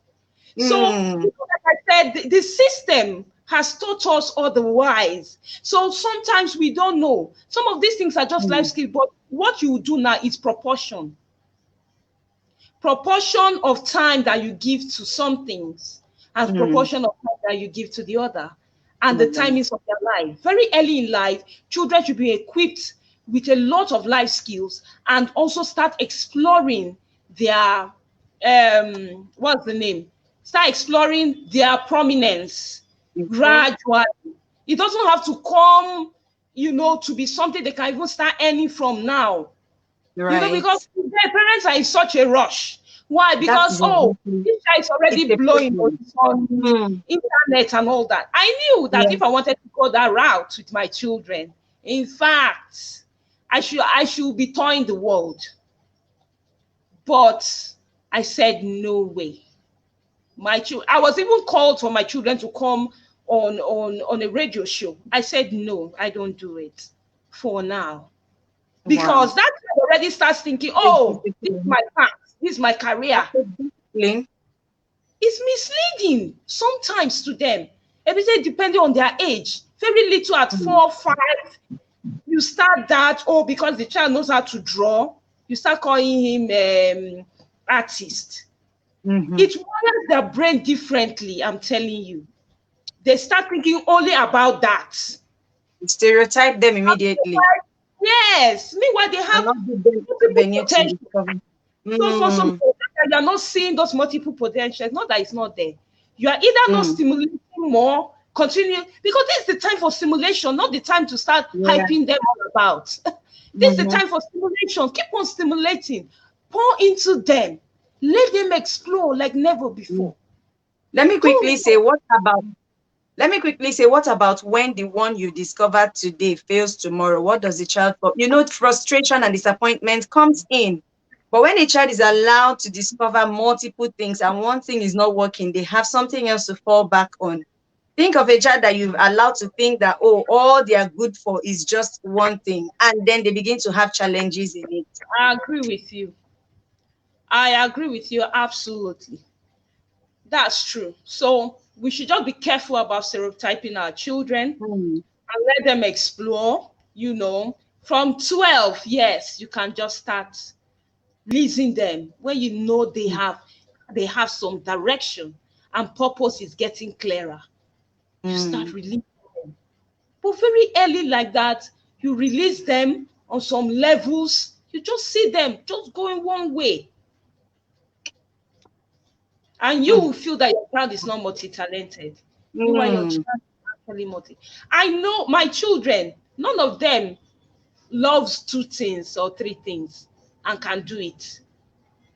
So, Mm, like I said, the system has taught us otherwise. So sometimes we don't know. Some of these things are just life mm, skills, but what you do now is proportion of time that you give to some things and mm. proportion of time that you give to the other, and the Okay. timings of their life. Very early in life, children should be equipped with a lot of life skills and also start exploring their what's the name? Start exploring their prominence Okay. gradually. It doesn't have to come, to be something they can even start earning from now. Right. Because their parents are in such a rush. Why? That Because, is oh, exactly. this guy is It's already a blowing problem. on Mm, internet and all that. I knew that yeah. if I wanted to go that route with my children, in fact, I should be touring the world. But I said no way. I was even called for my children to come on a radio show. I said no, I don't do it for now. Wow. Because that child already starts thinking, The oh, this is discipline. my path, this is my career. That's a discipline. It's misleading sometimes to them. Everything depending on their age. Very little at Mm, 4, 5, you start that, oh, because the child knows how to draw, you start calling him artist. It wires their brain differently, I'm telling you. They start thinking only about that. Stereotype them immediately Yes. Meanwhile, they and have not give them multiple avenue to potential. discover. So for some Mm, people, you're not seeing those multiple potentials. Not that it's not there. You are either not mm, stimulating more, continue, because this is the time for stimulation, not the time to start yeah. hyping them all about. This is the Mm-hmm. time for stimulation. Keep on stimulating. Pour into them. Let them explore like never Mm. before. Let me quickly Don't say what about Let me quickly say what about when the one you discovered today fails tomorrow? What does the child for? Frustration and disappointment comes in. But when a child is allowed to discover multiple things and one thing is not working, they have something else to fall back on. Think of a child that you've allowed to think that, oh, all they are good for is just one thing. And then they begin to have challenges in it. I agree with you. I agree with you absolutely. That's true. So we should just be careful about stereotyping our children Hmm. and let them explore. From 12, yes, you can just start releasing them when you know they have some direction and purpose is getting clearer. You start Hmm. releasing them. But very early like that, you release them on some levels, you just see them just going one way. And you Hmm. will feel that your child is not multi-talented. Meanwhile, your Hmm. child is actually multi. I know my children, none of them loves two things or three things and can do it.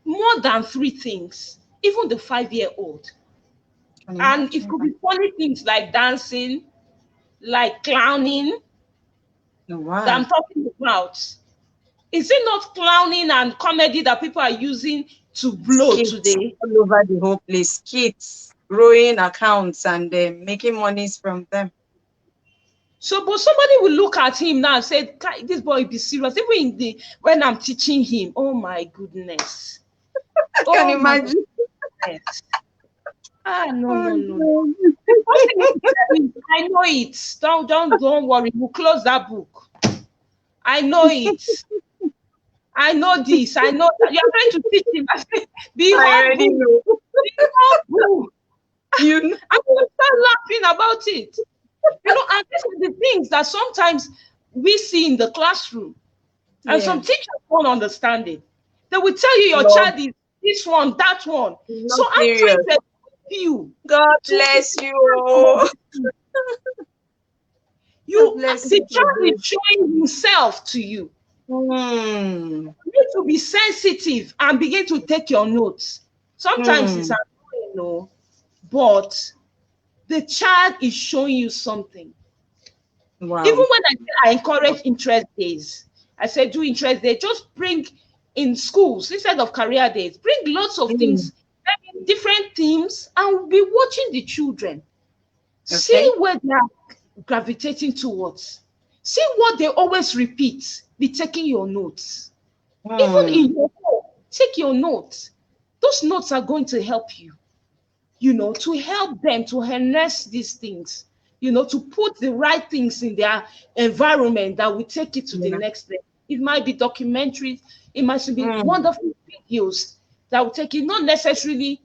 More than three things, even the 5-year-old. Can And it imagine could that. be funny things like dancing, like clowning Oh, that wow. I'm talking about. Is it not clowning and comedy that people are using to blow Skits today? all over the whole place, skits, growing accounts, and making monies from them. So, but somebody will look at him now and say, "This boy be serious." Even when I'm teaching him, oh my goodness, I can oh my imagine. goodness. No, Oh, no, no, no. God. The first thing he tell me, I know it. Don't worry. We'll close that book. I know it. I know this. I know that. You're trying to teach him. I say, be I already humble. know. Be humble. You know. I'm going to start laughing about it. And these are the things that sometimes we see in the classroom. And some Yeah. teachers won't understand it. They will tell you your Love child is this one, that one. is So not I'm serious. trying to help you God to bless understand you. some of Oh. these things. God The bless you for child this. is showing himself to you. Hmm. You need to be sensitive and begin to take your notes. Sometimes it's Hmm. annoying, no, but the child is showing you something. Even Wow. when I encourage interest days, I say do interest day, just bring in schools instead of career days, bring lots of Hmm. things, different themes, and be watching the children. See Okay. where they are gravitating towards. See what they always repeat. Be taking your notes. Even Hmm. in your home, take your notes. Those notes are going to help you, to help them to harness these things, to put the right things in their environment that will take it to the Yeah. next level. It might be documentaries, it might be Hmm. wonderful videos that will take it, not necessarily.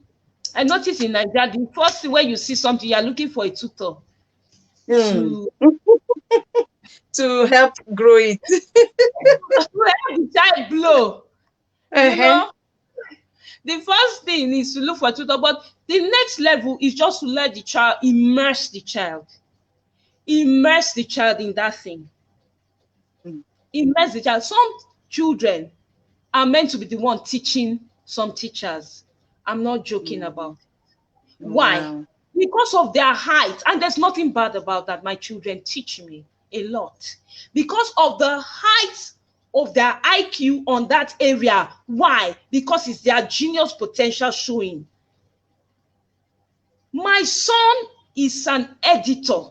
I notice in Nigeria, the first thing when you see something, you're looking for a tutor Hmm. to To help grow it. help the child blow. You Uh-huh. know, the first thing is to look for a tutor, but the next level is just to let the child immerse the child in that thing. Hmm. Immerse the child. Some children are meant to be the one teaching some teachers. I'm not joking Hmm. about it. Why? Wow. Because of their height. And there's nothing bad about that. My children teach me a lot. Because of the height of their IQ on that area. Why? Because it's their genius potential showing. My son is an editor.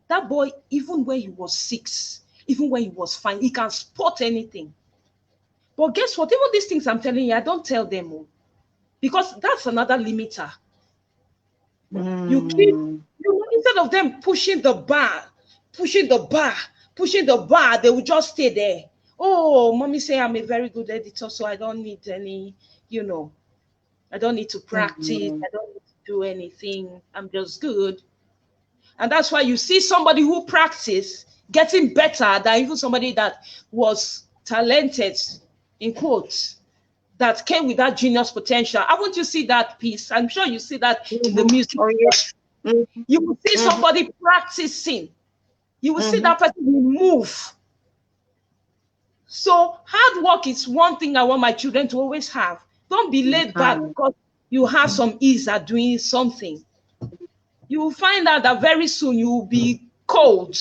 That boy, even when he was 6, even when he was 5, he can spot anything. But guess what? Even these things I'm telling you, I don't tell them all, because that's another limiter. You keep, Hmm. instead of them pushing the bar, pushing the bar, pushing the bar, they will just stay there. Oh, mommy say I'm a very good editor, so I don't need any, you know, I don't need to practice. Mhm. I don't need to do anything. I'm just good. And that's why you see somebody who practice getting better than even somebody that was talented, in quotes, that came with that genius potential. Haven't you see that piece? I'm sure you see that in the Mhm. music. Oh yes. Mhm. You will see Mhm. somebody practicing. You will see Mhm. that person will move. So hard work is one thing I want my children to always have. Don't be laid back Uh-huh. because you have some ease at doing something. You will find out that very soon you will be cold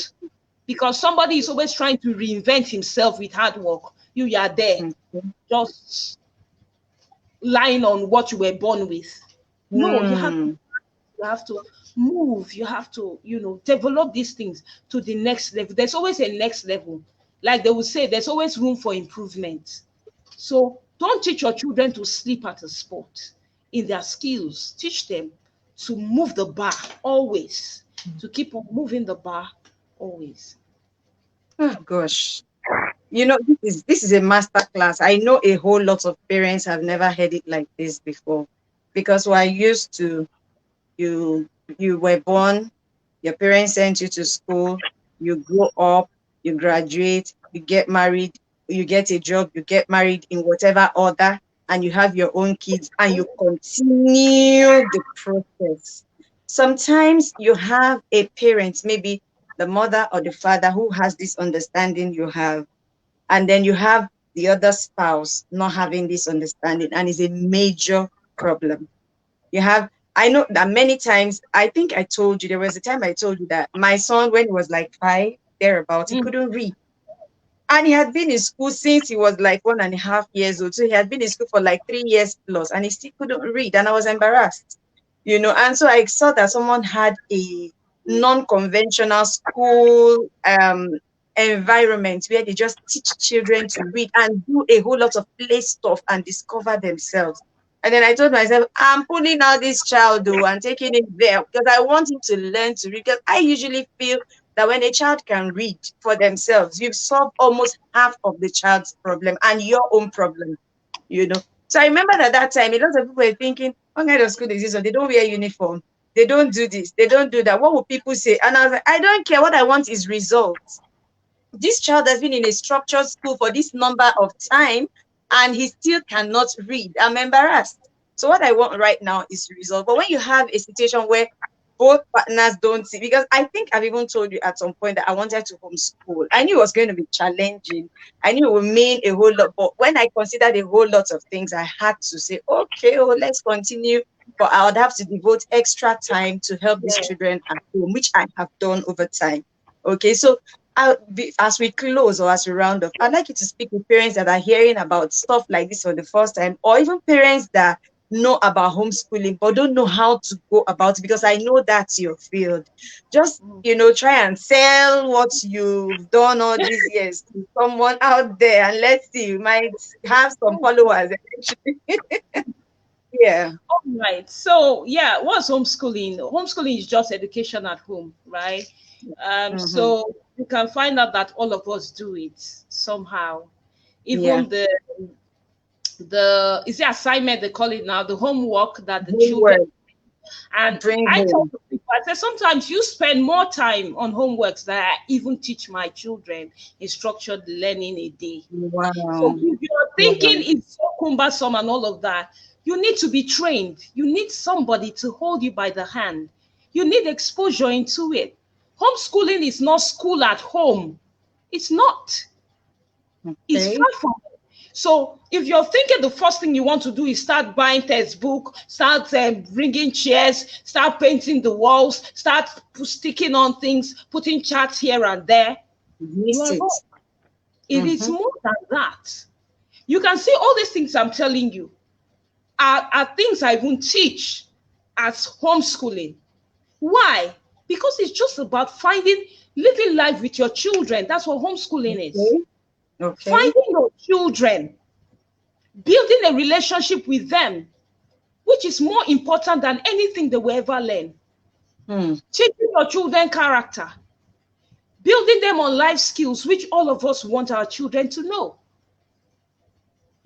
because somebody is always trying to reinvent himself with hard work. You are there, Mhm. just lying on what you were born with. No, Hmm. you have to move. You have to, develop these things to the next level. There's always a next level. Like they will say, there's always room for improvement. So don't teach your children to sleep at a sport in their skills. Teach them to move the bar always, to keep on moving the bar always. Oh gosh. This is a master class. I know a whole lot of parents have never heard it like this before. Because we're used to you you were born, your parents sent you to school, you grow up, you graduate, you get married, you get a job, you get married in whatever order, and you have your own kids and you continue the process. Sometimes you have a parent, maybe the mother or the father, who has this understanding you have, and then you have the other spouse not having this understanding, and it's a major problem. You have, I know that many times, I think I told you, there was a time I told you that my son, when he was like 5, thereabout, he Mm, couldn't read. And he had been in school since he was like 1.5 years old. So he had been in school for like 3 years plus, and he still couldn't read. And I was embarrassed. And so I saw that someone had a non-conventional school environment where they just teach children to read and do a whole lot of play stuff and discover themselves. And then I told myself, I'm pulling out this child though and taking him there because I want him to learn to read. Because I usually feel that when a child can read for themselves, you've solved almost half of the child's problem and your own problem. So I remember that that time, a lot of people were thinking, what kind of school is this? Or they don't wear uniform. They don't do this. They don't do that. What will people say? And I was like, I don't care. What I want is results. This child has been in a structured school for this number of time and he still cannot read. I'm embarrassed. So what I want right now is result. But when you have a situation where both partners don't see, because I think I've even told you at some point that I wanted to homeschool. I knew it was going to be challenging. I knew it would mean a whole lot. But when I considered a whole lot of things, I had to say, okay, let's continue. But I would have to devote extra time to help these yeah, children at home, which I have done over time. Okay, so as we close or as we round off, I'd like you to speak with parents that are hearing about stuff like this for the first time, or even parents that know about homeschooling but don't know how to go about it, because I know that's your field. Just, try and sell what you've done all these years to someone out there, and let's see, you might have some followers eventually. Yeah. all right. So yeah, what's homeschooling? Homeschooling is just education at home, right? Mm-hmm. So you can find out that all of us do it somehow. Yeah. Even the is the assignment they call it now, the homework that the children. Homework. And Bring I tell home. people, I say sometimes you spend more time on homeworks than I even teach my children in structured learning a day. So Wow. if you're thinking Wow. it's so cumbersome and all of that, you need to be trained. You need somebody to hold you by the hand. You need exposure into it. Homeschooling is not school at home. It's not. It's Okay. far from it. So if you're thinking the first thing you want to do is start buying textbook, start bringing chairs, start painting the walls, start sticking on things, putting charts here and there, you Miss are it. wrong. It is Mm-hmm. more than that. You can see all these things I'm telling you are things I even teach as homeschooling. Why? Because it's just about finding living life with your children. That's what homeschooling is. Okay. Okay. Finding your children, building a relationship with them, which is more important than anything they will ever learn. Hmm. Teaching your children character, building them on life skills, which all of us want our children to know.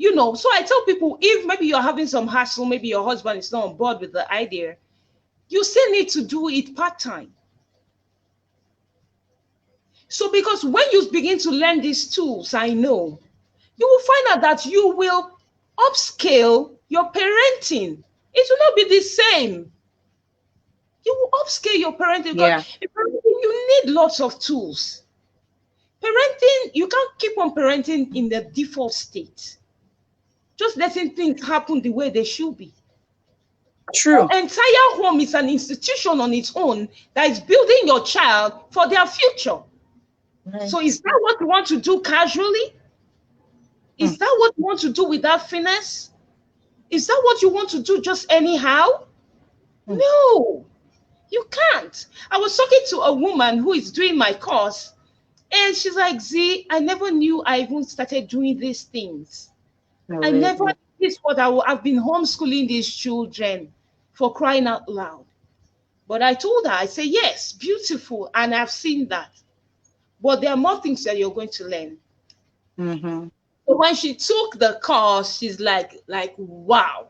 So I tell people, if maybe you're having some hassle, maybe your husband is not on board with the idea, you still need to do it part-time. So because when you begin to learn these tools, I know, you will find out that you will upscale your parenting. It will not be the same. You will upscale your parenting because you need lots of tools. Parenting, you can't keep on parenting in the default state, just letting things happen the way they should be. True. Your entire home is an institution on its own that is building your child for their future. Right. So is that what you want to do casually? Is that what you want to do without finesse? Is that what you want to do just anyhow? No, you can't. I was talking to a woman who is doing my course, and she's like, Zee, I never knew I even started doing these things. I never did this. I've been homeschooling these children, for crying out loud. But I told her, I say, yes, beautiful, and I've seen that. But there are more things that you're going to learn. Mm-hmm. So when she took the course, she's like, wow.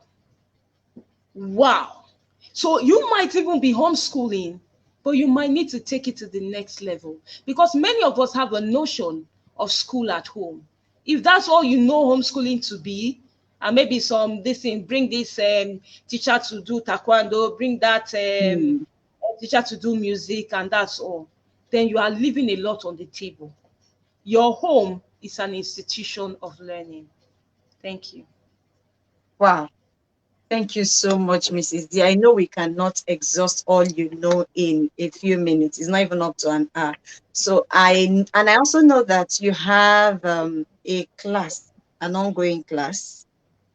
So you might even be homeschooling, but you might need to take it to the next level, because many of us have a notion of school at home. If that's all you know homeschooling to be, and maybe bring this teacher to do taekwondo, bring that teacher to do music, and that's all, then you are leaving a lot on the table. Your home is an institution of learning. Thank you. Wow. Thank you so much, Mrs. D. I know we cannot exhaust all you know in a few minutes. It's not even up to an hour. So I also know that you have a class, an ongoing class.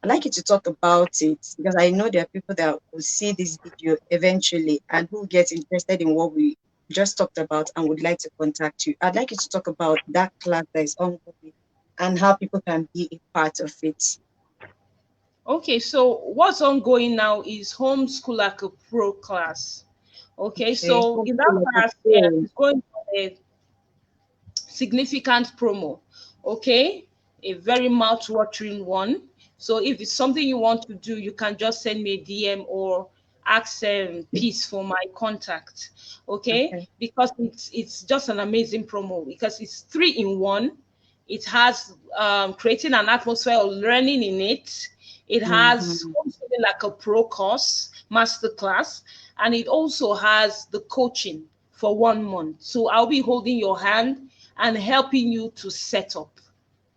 I'd like you to talk about it, because I know there are people that will see this video eventually and who get interested in what we just talked about and would like to contact you. I'd like you to talk about that class that is ongoing and how people can be a part of it. Okay, so what's ongoing now is Homeschool Like a Pro class. Okay, so in that class, it's going for a significant promo. Okay, a very mouth-watering one. So if it's something you want to do, you can just send me a DM or ask Peace for my contact. Okay, because it's just an amazing promo, because it's 3-in-1. It has creating an atmosphere of learning in it. It has Homeschooling Like a Pro course, masterclass, and it also has the coaching for 1 month. So I'll be holding your hand and helping you to set up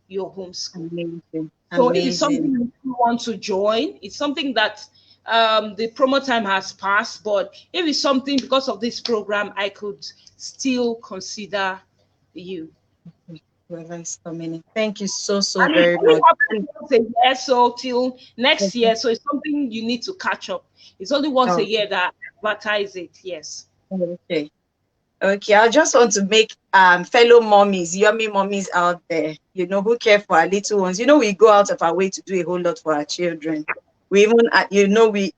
your homeschool. Amazing. So if it's something you want to join, it's something that the promo time has passed, but if it's something because of this program, I could still consider you. Whoever is coming in. Thank you so very much. Once a year, so till next year. So it's something you need to catch up. It's only once a year that I advertise it. Yes. Okay. I just want to make fellow mommies, yummy mommies out there, who care for our little ones. We go out of our way to do a whole lot for our children. We even,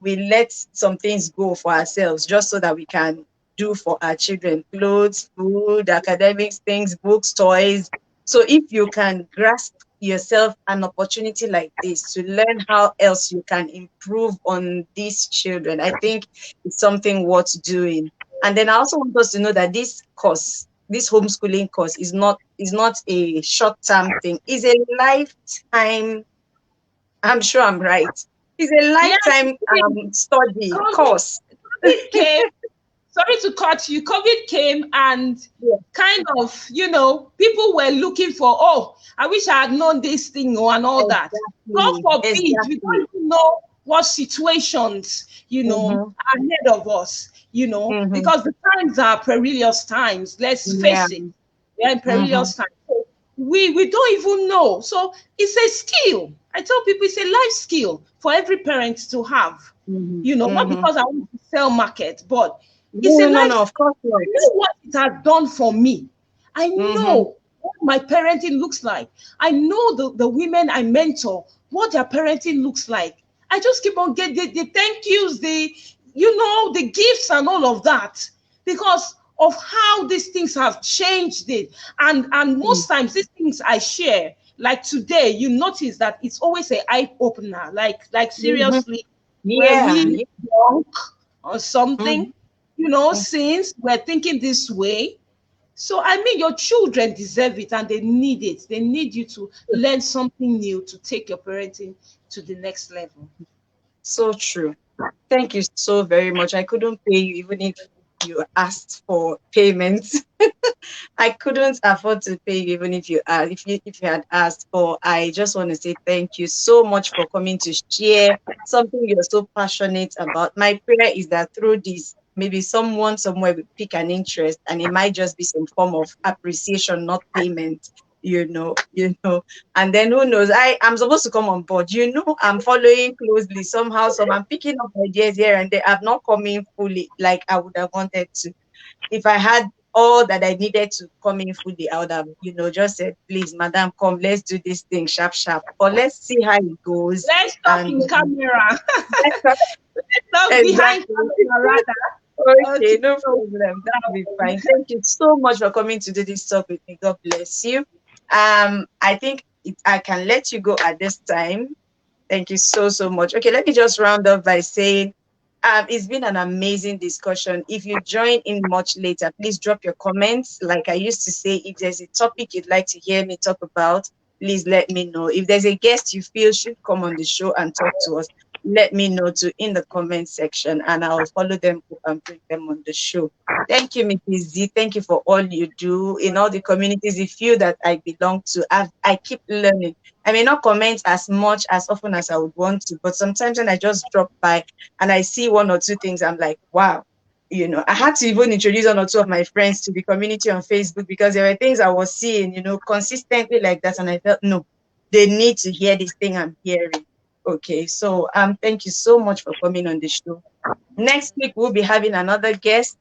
we let some things go for ourselves just so that we can do for our children: clothes, food, academics, things, books, toys. So if you can grasp yourself an opportunity like this to learn how else you can improve on these children, I think it's something worth doing. And then I also want us to know that this course, this homeschooling course, is not a short-term thing. It's a lifetime. I'm sure I'm right. It's a lifetime study course. Sorry to cut you. COVID came and kind of, people were looking for, I wish I had known this thing and all that. God forbid, we don't even know what situations, are ahead of us, because the times are perilous times. Let's face it. They're in perilous times. So we don't even know. So it's a skill. I tell people it's a life skill for every parent to have, not because I want to sell market, but it's a life. No, of course not. I know what it has done for me. I know what my parenting looks like. I know the women I mentor, what their parenting looks like. I just keep on getting the thank yous, the gifts and all of that. Because of how these things have changed it. And Mm. most times these things I share, like today, you notice that it's always a eye opener. Like Mhm. seriously, we're Yeah. really Yeah. drunk or something, Mhm. Mhm. since we're thinking this way. So I mean, your children deserve it and they need it. They need you to learn something new to take your parenting to the next level. So true. Thank you so very much. I couldn't pay you even if you asked for payment. I couldn't afford to pay you even if you had asked for. I just want to say thank you so much for coming to share something you're so passionate about. My prayer is that through this, maybe someone somewhere will pick an interest, and it might just be some form of appreciation, not payment. And then who knows? I'm supposed to come on board. I'm following closely somehow. Some I'm picking up ideas here and they have not come in fully like I would have wanted to. If I had all that I needed to come in fully, I would have, just said, please, madam, come, let's do this thing sharp, sharp. But let's see how it goes. Let's talk And in camera. let's Let's talk behind exactly. camera rather. Okay, Okay. no problem. That'll be fine. Thank you so much for coming to do this talk with me. God bless you. I think I can let you go at this time. Thank you so, so much. Okay, let me just round up by saying it's been an amazing discussion. If you join in much later, please drop your comments. Like I used to say, if there's a topic you'd like to hear me talk about, please let me know. If there's a guest you feel should come on the show and talk to us, let me know too in the comment section and I'll follow them up and bring them on the show. Thank you, Mrs. Z. Thank you for all you do in all the communities, the few that I belong to. I keep learning. I may not comment as much as often as I would want to, but sometimes when I just drop by and I see one or two things, I'm like, wow. I had to even introduce one or two of my friends to the community on Facebook because there were things I was seeing, consistently like that. And I felt, no, they need to hear this thing I'm hearing. Okay, so thank you so much for coming on the show. Next week, we'll be having another guest.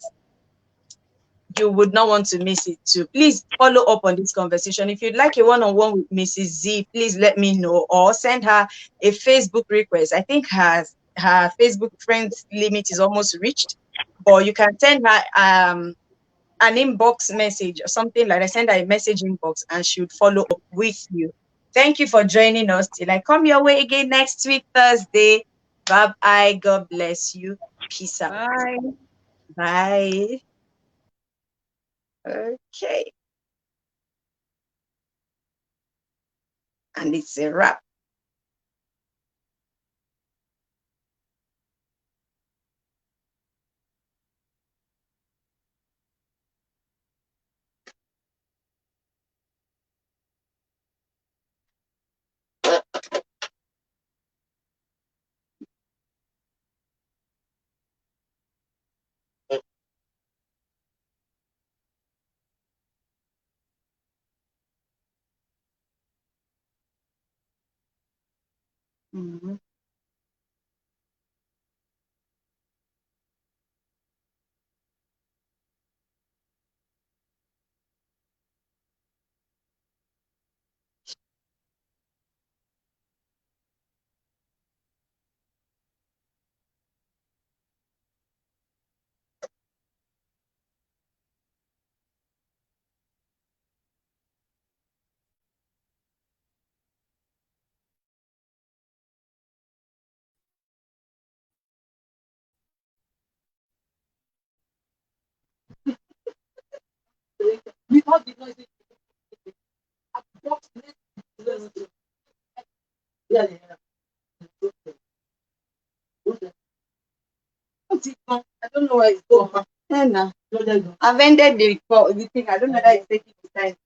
You would not want to miss it too. Please follow up on this conversation. If you'd like a one-on-one with Mrs. Z, please let me know or send her a Facebook request. I think her Facebook friends limit is almost reached, but you can send her an inbox message or something like that. Send her a message inbox and she would follow up with you. Thank you for joining us. Till I come your way again next week, Thursday. Bye bye. God bless you. Peace out. Bye. Bye. Okay. And it's a wrap. Mhm. I don't know why it's gone. Yeah, nah. I've ended the thing. I don't know that it's taking the time.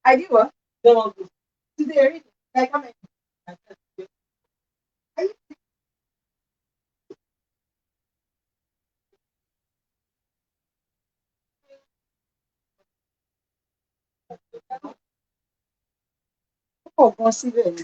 I did what? Today, like, I'm pọ̀ gan síbẹ̀ ni.